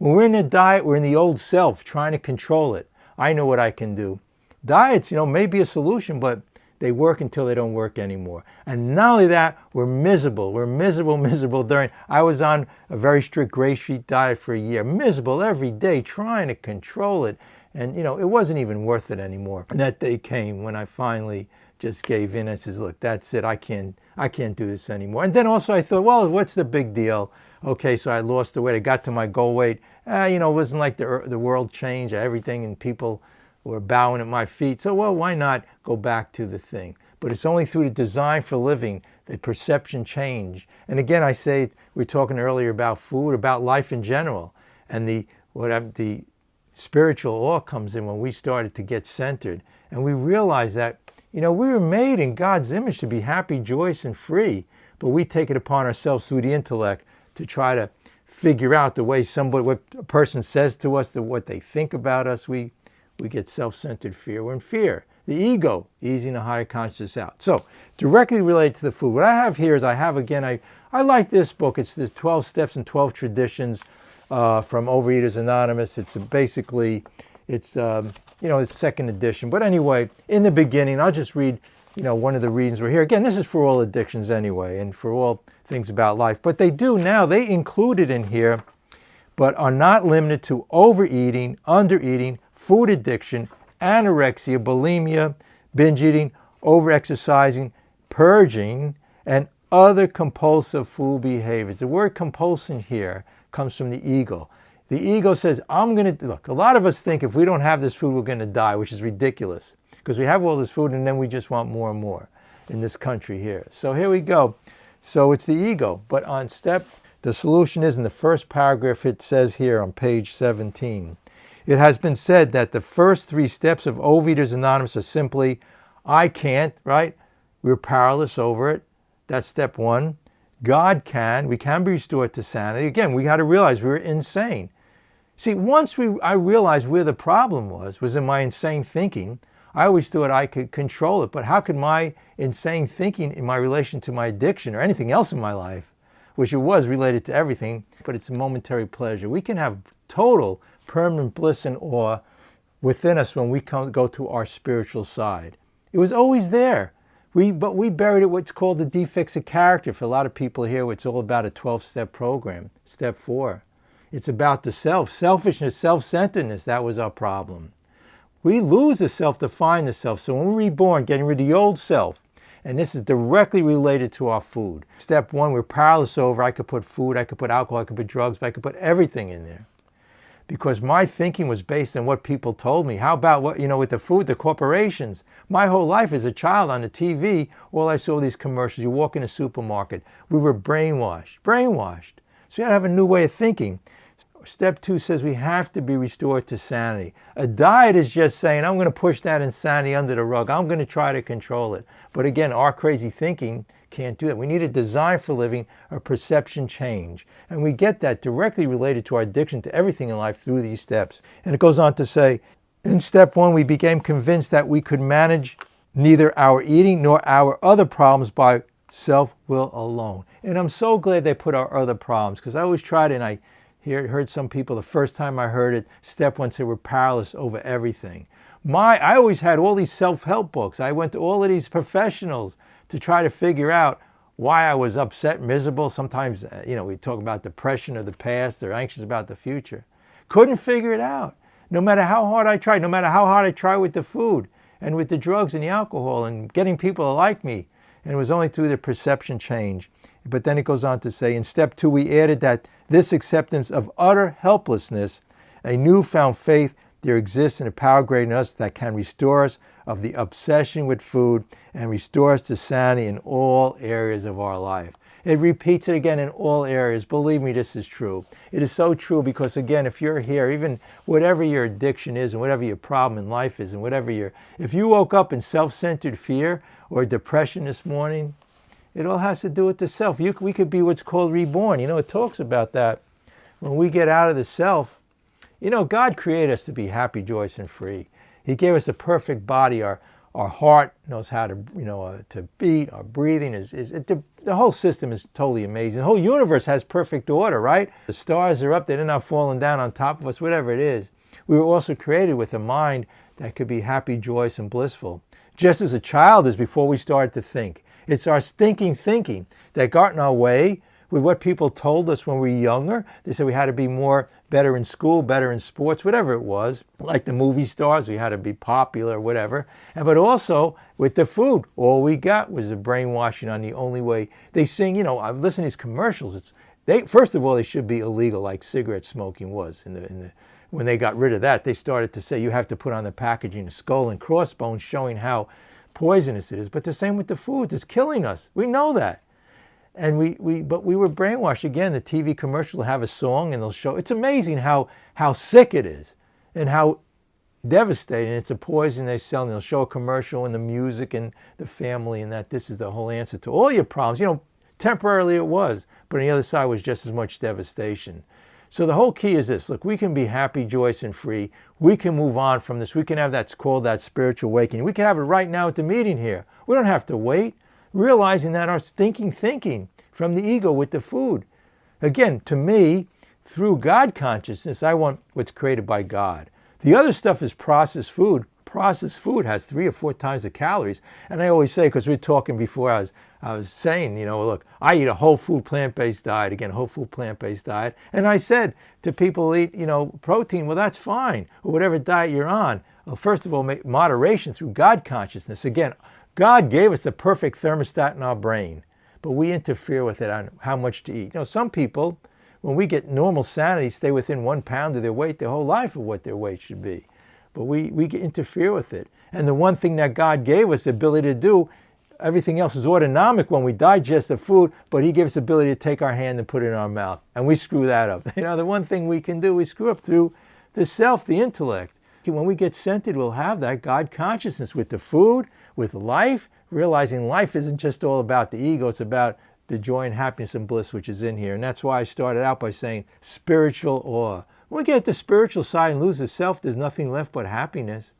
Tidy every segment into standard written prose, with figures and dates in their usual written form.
When we're in a diet, we're in the old self, trying to control it. I know what I can do. Diets, may be a solution, but they work until they don't work anymore. And not only that, we're miserable. We're miserable during. I was on a very strict gray sheet diet for a year. Miserable every day, trying to control it. And, it wasn't even worth it anymore. And that day came when I finally just gave in. I says, look, that's it. I can't do this anymore. And then also I thought, well, what's the big deal? Okay, so I lost the weight. I got to my goal weight. It wasn't like the world changed. Everything and people were bowing at my feet. So, well, why not go back to the thing? But it's only through the design for living that perception change. And again, I say, we were talking earlier about food, about life in general. And the spiritual awe comes in when we started to get centered. And we realize that, we were made in God's image to be happy, joyous, and free. But we take it upon ourselves through the intellect to try to figure out the way what a person says to us, what they think about us. We get self-centered fear. We're in fear. The ego, easing the higher consciousness out. So, directly related to the food. What I have here is I like this book. It's the 12 Steps and 12 Traditions from Overeaters Anonymous. It's second edition. But anyway, in the beginning, I'll just read, one of the reasons we're here. Again, this is for all addictions anyway, and for all things about life. But they include it in here, but are not limited to overeating, undereating, food addiction, anorexia, bulimia, binge eating, overexercising, purging, and other compulsive food behaviors. The word compulsion here comes from the ego. The ego says, look, a lot of us think if we don't have this food, we're going to die, which is ridiculous because we have all this food and then we just want more and more in this country here. So here we go. So it's the ego. But the solution is in the first paragraph, it says here on page 17. It has been said that the first 3 steps of Overeaters Anonymous are simply, I can't, right? We're powerless over it. That's step 1. God can. We can be restored to sanity. Again, we got to realize we're insane. See, once I realized where the problem was in my insane thinking, I always thought I could control it. But how could my insane thinking in my relation to my addiction or anything else in my life, which it was related to everything, but it's a momentary pleasure. We can have total permanent bliss and awe within us when we go to our spiritual side. It was always there. But we buried it, what's called the defects of character. For a lot of people here, it's all about a 12-step program. Step 4. It's about the self. Selfishness, self-centeredness, that was our problem. We lose the self to find the self. So when we're reborn, getting rid of the old self, and this is directly related to our food. Step 1, we're powerless over. I could put food, I could put alcohol, I could put drugs, but I could put everything in there. Because my thinking was based on what people told me. How about with the food, the corporations? My whole life as a child on the TV, all I saw these commercials. You walk in a supermarket. We were brainwashed. So you got to have a new way of thinking. Step 2 says we have to be restored to sanity. A diet is just saying, I'm going to push that insanity under the rug. I'm going to try to control it. But again, our crazy thinking can't do that. We need a design for living, a perception change. And we get that directly related to our addiction to everything in life through these steps. And it goes on to say, in step 1, we became convinced that we could manage neither our eating nor our other problems by self-will alone. And I'm so glad they put our other problems, because I always tried, and I heard some people, the first time I heard it, step 1 said we're powerless over everything. I always had all these self-help books. I went to all of these professionals to try to figure out why I was upset, miserable. Sometimes, we talk about depression of the past or anxious about the future. Couldn't figure it out. No matter how hard I tried, no matter how hard I tried with the food and with the drugs and the alcohol and getting people to like me. And it was only through the perception change. But then it goes on to say, in step 2, we added that this acceptance of utter helplessness, a newfound faith there exists in a power greater than us that can restore us of the obsession with food and restore us to sanity in all areas of our life. It repeats it again in all areas. Believe me, this is true. It is so true because, again, if you're here, even whatever your addiction is and whatever your problem in life is and if you woke up in self-centered fear or depression this morning, it all has to do with the self. We could be what's called reborn. It talks about that. When we get out of the self, God created us to be happy, joyous, and free. He gave us a perfect body. Our Our heart knows how to, to beat. Our breathing the whole system is totally amazing. The whole universe has perfect order, right? The stars are up, they're not falling down on top of us, whatever it is. We were also created with a mind that could be happy, joyous, and blissful. Just as a child is before we start to think. It's our stinking thinking that got in our way with what people told us when we were younger. They said we had to be better in school, better in sports, whatever it was. Like the movie stars, we had to be popular, whatever. But also with the food, all we got was the brainwashing on the only way. They sing, I've listened to these commercials. First of all, they should be illegal like cigarette smoking was. When they got rid of that, they started to say you have to put on the packaging a skull and crossbones showing how poisonous it is. But the same with the foods, it's killing us. We know that. And but we were brainwashed. Again, the TV commercial will have a song and they'll show. It's amazing how sick it is and how devastating. It's a poison they sell, and they'll show a commercial and the music and the family and that this is the whole answer to all your problems. Temporarily it was, but on the other side was just as much devastation. So the whole key is this. Look, we can be happy, joyous, and free. We can move on from this. We can have that's called that spiritual awakening. We can have it right now at the meeting here. We don't have to wait. Realizing that our thinking from the ego with the food. Again, to me, through God consciousness, I want what's created by God. The other stuff is processed food. Processed food has 3 or 4 times the calories. And I always say, because we were talking before, I was saying, look, I eat a whole food plant-based diet. Again, whole food plant-based diet. And I said to people who eat, protein, well, that's fine. Or whatever diet you're on. Well, first of all, moderation through God consciousness. Again, God gave us a perfect thermostat in our brain, but we interfere with it on how much to eat. Some people, when we get normal sanity, stay within 1 pound of their weight their whole life of what their weight should be. But we interfere with it. And the one thing that God gave us the ability to do, everything else is autonomic when we digest the food, but he gave us the ability to take our hand and put it in our mouth. And we screw that up. The one thing we can do, we screw up through the self, the intellect. When we get centered, we'll have that God consciousness with the food, with life, realizing life isn't just all about the ego, it's about the joy and happiness and bliss which is in here. And that's why I started out by saying spiritual awe. When we get the spiritual side and lose the self, there's nothing left but happiness.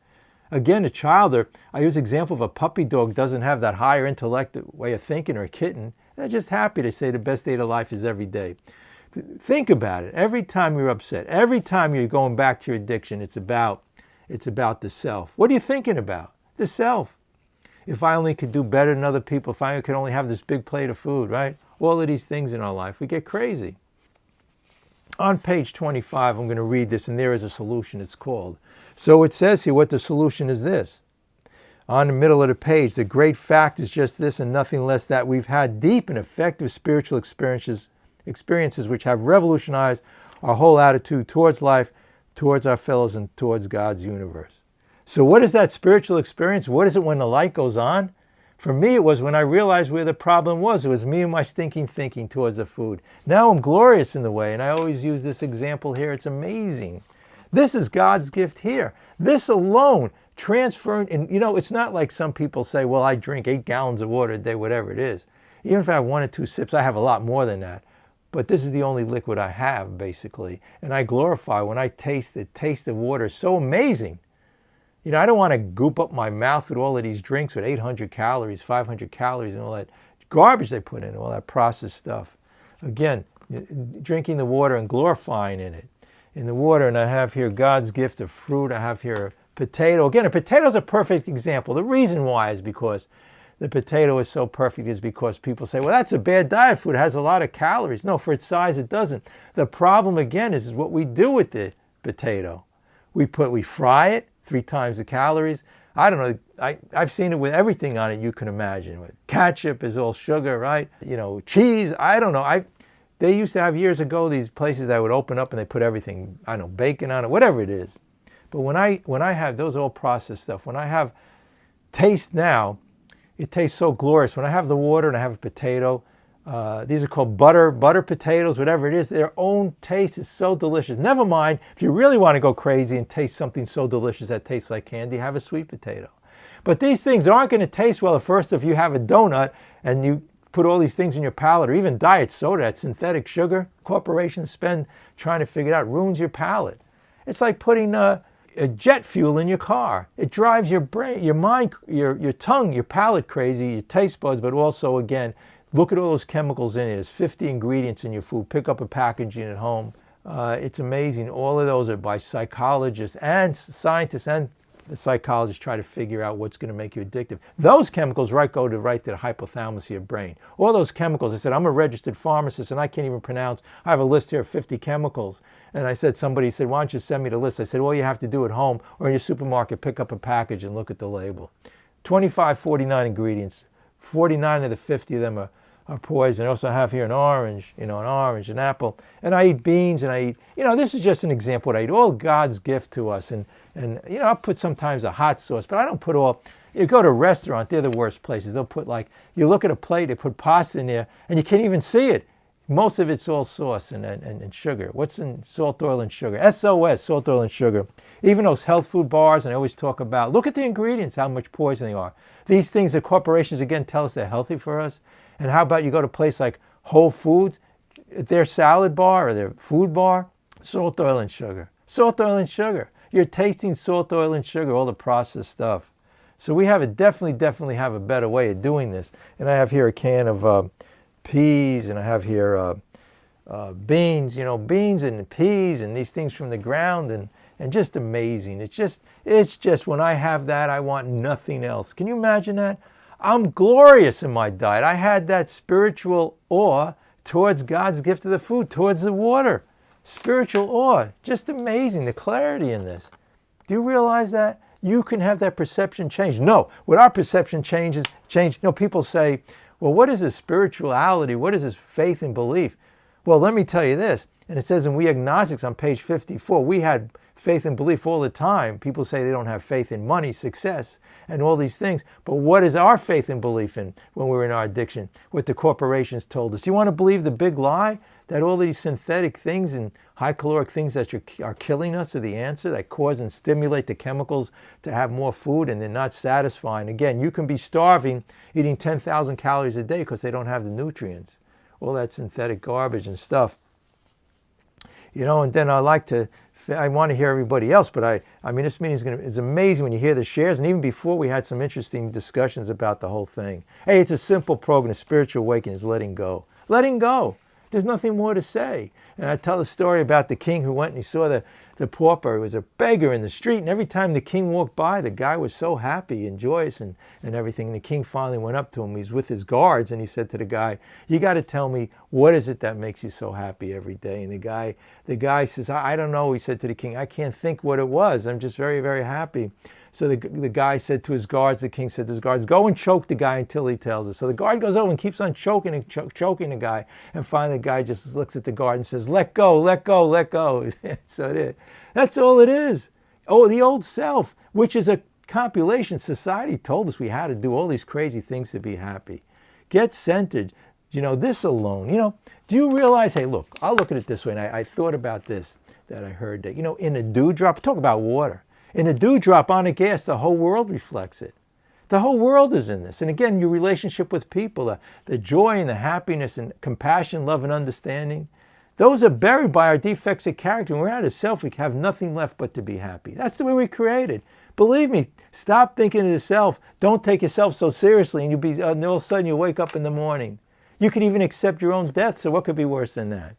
Again, a child, I use the example of a puppy dog doesn't have that higher intellect way of thinking, or a kitten. They're just happy to say the best day of life is every day. Think about it. Every time you're upset, every time you're going back to your addiction, it's about the self. What are you thinking about? The self. If I only could do better than other people, if I could only have this big plate of food, right? All of these things in our life, we get crazy. On page 25, I'm going to read this, and there is a solution, it's called. So it says here what the solution is this. On the middle of the page, the great fact is just this and nothing less, that we've had deep and effective spiritual experiences which have revolutionized our whole attitude towards life, towards our fellows, and towards God's universe. So what is that spiritual experience? What is it when the light goes on? For me, it was when I realized where the problem was. It was me and my stinking thinking towards the food. Now I'm glorious in the way, and I always use this example here. It's amazing. This is God's gift here. This alone, transferring, and it's not like some people say, well, I drink 8 gallons of water a day, whatever it is. Even if I have 1 or 2 sips, I have a lot more than that. But this is the only liquid I have, basically. And I glorify when I taste the taste of water. It's so amazing. I don't want to goop up my mouth with all of these drinks with 800 calories, 500 calories, and all that garbage they put in, all that processed stuff. Again, drinking the water and glorifying in it. In the water, and I have here God's gift of fruit. I have here a potato. Again, a potato is a perfect example. The reason why is because the potato is so perfect is because people say, well, that's a bad diet food. It has a lot of calories. No, for its size, it doesn't. The problem, again, is what we do with the potato. We fry it, 3 times the calories. I don't know. I've seen it with everything on it you can imagine. With ketchup is all sugar, right? Cheese. I don't know. They used to have years ago these places that would open up and they put everything, I don't know, bacon on it, whatever it is. But when I have those all processed stuff, when I have taste now, it tastes so glorious. When I have the water and I have a potato, these are called butter potatoes, whatever it is. Their own taste is so delicious. Never mind, if you really want to go crazy and taste something so delicious that tastes like candy, have a sweet potato. But these things aren't going to taste well at first if you have a donut and you put all these things in your palate, or even diet soda, that synthetic sugar corporations spend trying to figure it out, ruins your palate. It's like putting jet fuel in your car. It drives your brain, your mind, your tongue, your palate crazy, your taste buds, but also, again, look at all those chemicals in it. There's 50 ingredients in your food. Pick up a packaging at home. It's amazing. All of those are by psychologists and scientists, and the psychologists try to figure out what's going to make you addictive. Those chemicals go right to the hypothalamus of your brain. All those chemicals, I said, I'm a registered pharmacist and I can't even pronounce. I have a list here of 50 chemicals. And I said, somebody said, why don't you send me the list? I said, all you have to do at home or in your supermarket, pick up a package and look at the label. 25, 49 ingredients. 49 of the 50 of them are poison. I also have here an orange, an apple. And I eat beans and I eat, this is just an example what I eat. All God's gift to us. And I'll put sometimes a hot sauce, but I don't put all, you go to a restaurant, they're the worst places. They'll put you look at a plate, they put pasta in there and you can't even see it. Most of it's all sauce and sugar. What's in salt, oil, and sugar? SOS, salt, oil, and sugar. Even those health food bars, and I always talk about, look at the ingredients, how much poison they are. These things, the corporations, again, tell us they're healthy for us. And how about you go to a place like Whole Foods, their salad bar or their food bar, salt, oil, and sugar. Salt, oil, and sugar. You're tasting salt, oil, and sugar, all the processed stuff. So we definitely have a better way of doing this. And I have here a can of peas, and I have here beans, beans and peas and these things from the ground, and just amazing. It's just when I have that, I want nothing else. Can you imagine that? I'm glorious in my diet. I had that spiritual awe towards God's gift of the food, towards the water. Spiritual awe. Just amazing, the clarity in this. Do you realize that? You can have that perception change. No, what our perception change. People say, well, what is this spirituality? What is this faith and belief? Well, let me tell you this. And it says in We Agnostics on page 54, we had faith and belief all the time. People say they don't have faith in money, success, and all these things. But what is our faith and belief in when we're in our addiction? What the corporations told us. You want to believe the big lie? That all these synthetic things and high caloric things that are killing us are the answer, that cause and stimulate the chemicals to have more food, and they're not satisfying. Again, you can be starving eating 10,000 calories a day because they don't have the nutrients. All that synthetic garbage and stuff. And then I want to hear everybody else, but I mean, this meeting it's amazing when you hear the shares. And even before, we had some interesting discussions about the whole thing. Hey, it's a simple program. Spiritual awakening is letting go. Letting go. There's nothing more to say. And I tell the story about the king who went and he saw the pauper. He was a beggar in the street, and every time the king walked by, the guy was so happy and joyous and everything. And the king finally went up to him. He's with his guards, and he said to the guy, you got to tell me, what is it that makes you so happy every day? And the guy says, I don't know. He said to the king, I can't think what it was. I'm just very, very happy. So the guy said to his guards, the king said to his guards, go and choke the guy until he tells us. So the guard goes over and keeps on choking the guy. And finally the guy just looks at the guard and says, let go, let go, let go. So that's all it is. Oh, the old self, which is a compilation. Society told us we had to do all these crazy things to be happy. Get centered. This alone. Do you realize, hey, look, I'll look at it this way. And I thought about this, that I heard that, in a dewdrop, talk about water. In a dewdrop on a gas, the whole world reflects it. The whole world is in this. And again, your relationship with people, the joy and the happiness and compassion, love and understanding, those are buried by our defects of character. When we're out of self, we have nothing left but to be happy. That's the way we're created. Believe me, stop thinking of yourself. Don't take yourself so seriously, and all of a sudden you wake up in the morning. You can even accept your own death, so what could be worse than that?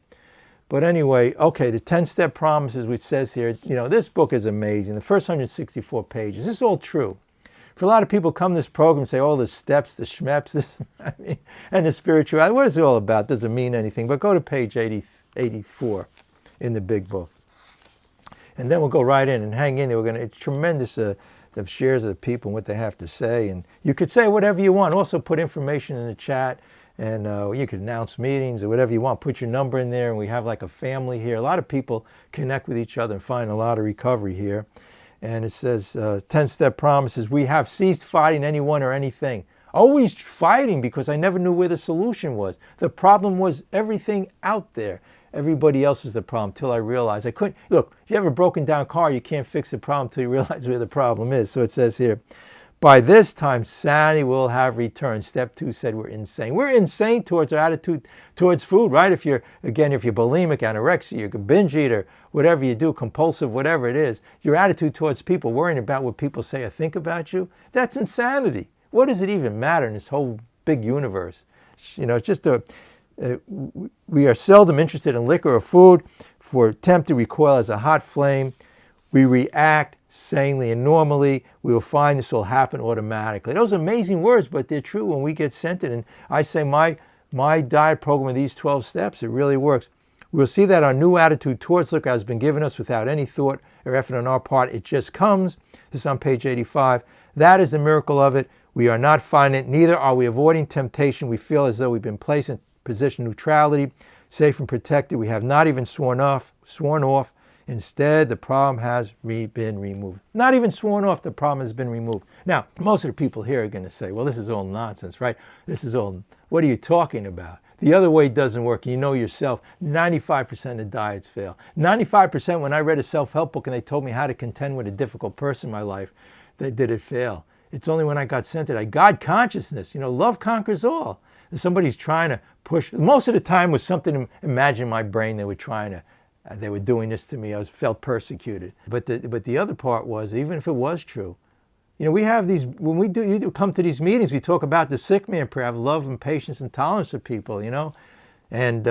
But anyway, okay, the 10-step promises, which says here, this book is amazing. The first 164 pages. This is all true. For a lot of people come to this program and say, oh, the steps, the schmeps, and the spirituality. What is it all about? Doesn't mean anything. But go to page 84 in the big book. And then we'll go right in and hang in there. It's tremendous, the shares of the people and what they have to say. And you could say whatever you want. Also put information in the chat. And you could announce meetings or whatever you want. Put your number in there, and we have like a family here. A lot of people connect with each other and find a lot of recovery here. And it says, 10-step promises, we have ceased fighting anyone or anything. Always fighting because I never knew where the solution was. The problem was everything out there. Everybody else was the problem till I realized I couldn't. Look, if you have a broken down car, you can't fix the problem till you realize where the problem is. So it says here, By this time, sanity will have returned. Step 2 said we're insane. We're insane towards our attitude towards food, right? If you're bulimic, anorexia, you're a binge eater, whatever you do, compulsive, whatever it is, your attitude towards people, worrying about what people say or think about you, that's insanity. What does it even matter in this whole big universe? It's just we are seldom interested in liquor or food. For tempted, recoil as a hot flame. We react sanely and normally. We will find this will happen automatically. Those are amazing words, but they're true when we get centered. And I say my diet program of these 12 steps, it really works. We'll see that our new attitude towards liquor has been given us without any thought or effort on our part. It just comes. This is on page 85. That is the miracle of it. We are not finding it. Neither are we avoiding temptation. We feel as though we've been placed in position of neutrality, safe and protected. We have not even sworn off. Instead, the problem has been removed. Not even sworn off, the problem has been removed. Now, most of the people here are going to say, well, this is all nonsense, right? What are you talking about? The other way doesn't work. You know yourself, 95% of diets fail. 95% when I read a self-help book and they told me how to contend with a difficult person in my life, did it fail. It's only when I got centered, God consciousness, love conquers all. If somebody's trying to push, most of the time was something, imagine my brain, they were doing this to me. I felt persecuted. But the other part was, even if it was true, we have these, when you come to these meetings, we talk about the sick man prayer, have love and patience and tolerance for people, and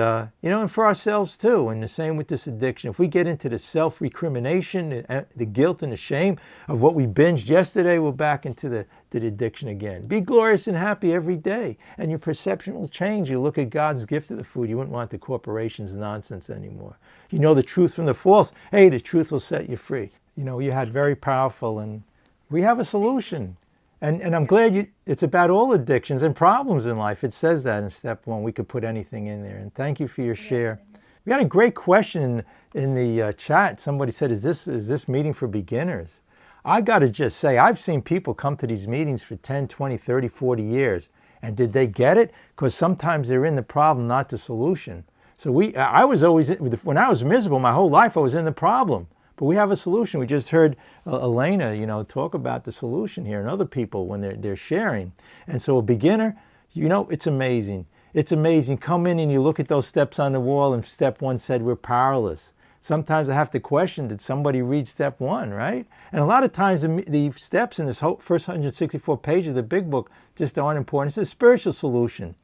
for ourselves too. And the same with this addiction. If we get into the self-recrimination, the guilt and the shame of what we binged yesterday, we're back into the addiction again. Be glorious and happy every day, and your perception will change. You look at God's gift of the food. You wouldn't want the corporation's nonsense anymore. You know the truth from the false. Hey, the truth will set you free. You had very powerful, and we have a solution. And I'm glad it's about all addictions and problems in life. It says that in step 1. We could put anything in there. And thank you for your share. We had a great question in the chat. Somebody said, is this meeting for beginners? I got to just say, I've seen people come to these meetings for 10, 20, 30, 40 years. And did they get it? Because sometimes they're in the problem, not the solution. So I was always, when I was miserable my whole life, I was in the problem. But we have a solution. We just heard Elena, talk about the solution here, and other people when they're sharing. And so a beginner, it's amazing. It's amazing. Come in and you look at those steps on the wall, and step 1 said we're powerless. Sometimes I have to question, did somebody read step 1, right? And a lot of times the steps in this whole first 164 pages of the big book just aren't important. It's a spiritual solution.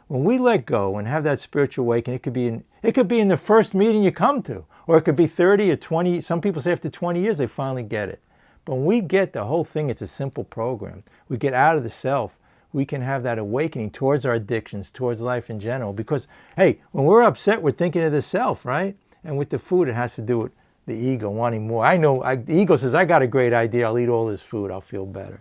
When we let go and have that spiritual awakening, it could be in the first meeting you come to, or it could be 30 or 20. Some people say after 20 years they finally get it. But when we get the whole thing, it's a simple program. We get out of the self. We can have that awakening towards our addictions, towards life in general. Because, hey, when we're upset, we're thinking of the self, right? And with the food, it has to do with the ego wanting more. The ego says, I got a great idea. I'll eat all this food. I'll feel better.